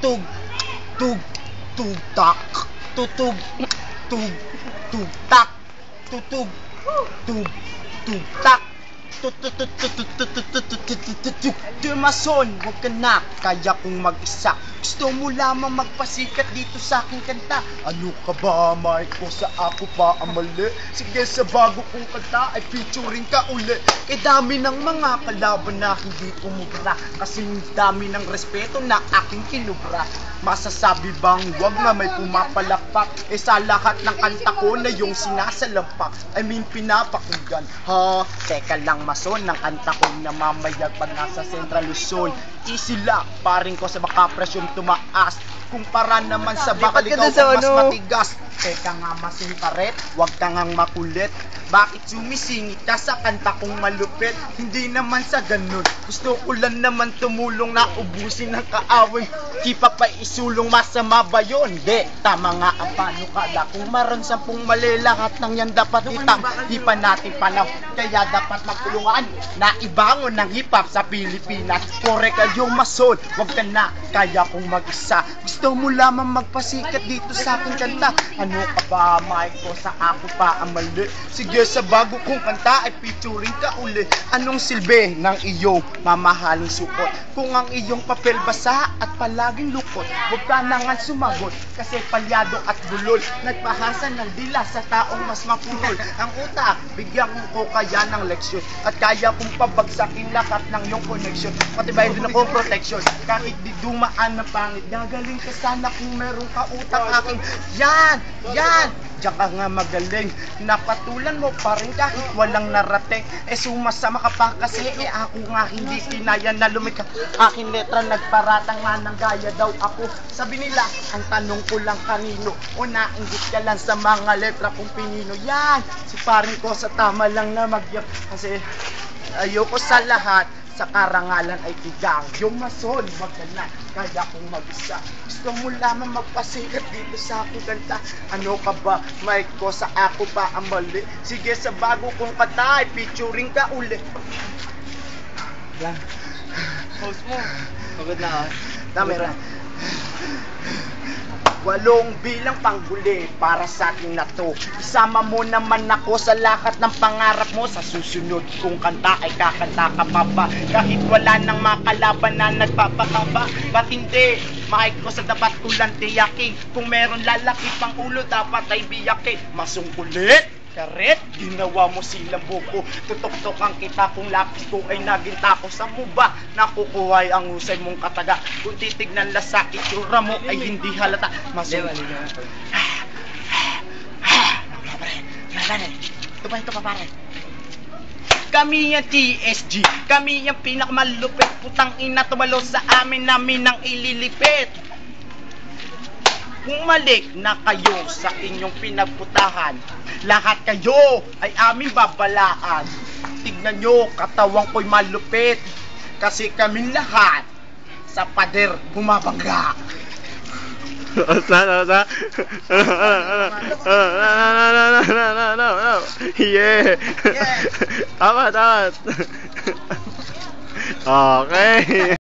tutug, tug, tug, tak, tutug, tug, tug, tak, tutug, tug, tug, tak, Dumason, huwag ka na, kaya kong mag-isa. Gusto mo lamang magpasikat dito sa aking kanta. Ano ka ba, Mike? O sa ako pa ang mali? Sige, sa bago kong kanta ay featuring ka uli. E dami ng mga kalaban na hindi umubra, kasi dami ng respeto na aking kinubra. Masasabi bang wag na may pumapalakpak? E sa lahat ng kanta ko na yung sinasalampak, I mean pinapakinggan. Ha? Teka lang, Mason, ng kanta ko na mamayag pag nasa Central Luzon. Easy lang, paring ko sa baka presyon tumaas. Kumpara naman sa bakal, ikaw ang mas matigas. Teka nga, Mason Karet, wag ka ngang makulit. Bakit sumisingit ka sa kanta kong malupit? Hindi naman sa ganun, gusto ko lang naman tumulong na ubusin ng kaaway. Di pa pa isulong, masama ba yun? Di, tama nga ang panukala. Kung maroon 10 mali, lahat ng yan dapat itang. Di pa natin panahon, kaya dapat magtulungan na ibangon ng hip-hop sa Pilipinas. Korek kayong Mason, wag ka na, kaya kong mag-isa. Gusto mo lamang magpasikat dito sa aking kanta. Ano ka ba, Mike? O sa ako pa ang mali? Sige, sa bago kong kanta ay featuring ka uli. Anong silbi ng iyong mamahaling sukot? Kung ang iyong papel basa at palaging lukot, huwag ka na nga sumagot, kasi palyado at bulol. Nagpahasa ng dila sa taong mas mapulol. Ang utak, bigyan ko kaya ng leksyon, at kaya kong pabagsakin lahat ng iyong connection. Pati ba doon akong protection, kahit di dumaan ng pangit. Gagaling ka sana kung meron ka utak aking. Yan! Yan! Diyan ka nga magaling, napatulan mo pa rin kahit walang narating. E sumasama ka pa kasi ako nga hindi kinaya na lumikha. Aking letra nagparatang nga ng gaya daw ako. Sabi nila, ang tanong ko lang kanino, o nainggit ka lang sa mga letra kong pinino. Yan, si paring ko sa tama lang na magyap, kasi ayoko sa lahat sa karangalan ay tigang. Yung Mason, wag ka na, kaya kong mag-isa. Gusto mo lamang magpasikat dito sa aking kanta. Ano ka ba, Mike? Ko sa ako pa ang mali? Sige, sa bago kong kanta ay featuring ka uli. Yan. Post mo. Pagod na ah. Dami na. 8 bilang panghuli para sa akin na to. Isama mo naman ako sa lahat ng pangarap mo. Sa susunod kong kanta ay kakanta ka pa ba? Kahit wala nang makalaban na nagpapakaba. Ba't hindi? Mike ko sa dapat ko lang tiyakin. Kung meron lalaki pang ulo, dapat ay biyakin. Masungkulit, karet, ginawa mo silang buko. Tutok-tokan kita kung lapis ko ay naging tako. Sa mo ba nakukuhay ang husay mong kataga? Kung titignan lang sa itsura mo ay hindi halata. Ito pa pare. Kami yung TSG, kami yung pinakamalupit. Putang ina, tumalo sa amin, namin ang ililipit. Bumalik na kayo sa inyong pinagputahan. Lahat kayo ay aming babalaan. Tignan nyo, katawang ko'y malupit, kasi kaming lahat sa pader bumabangga. Yeah. Tama. Okay.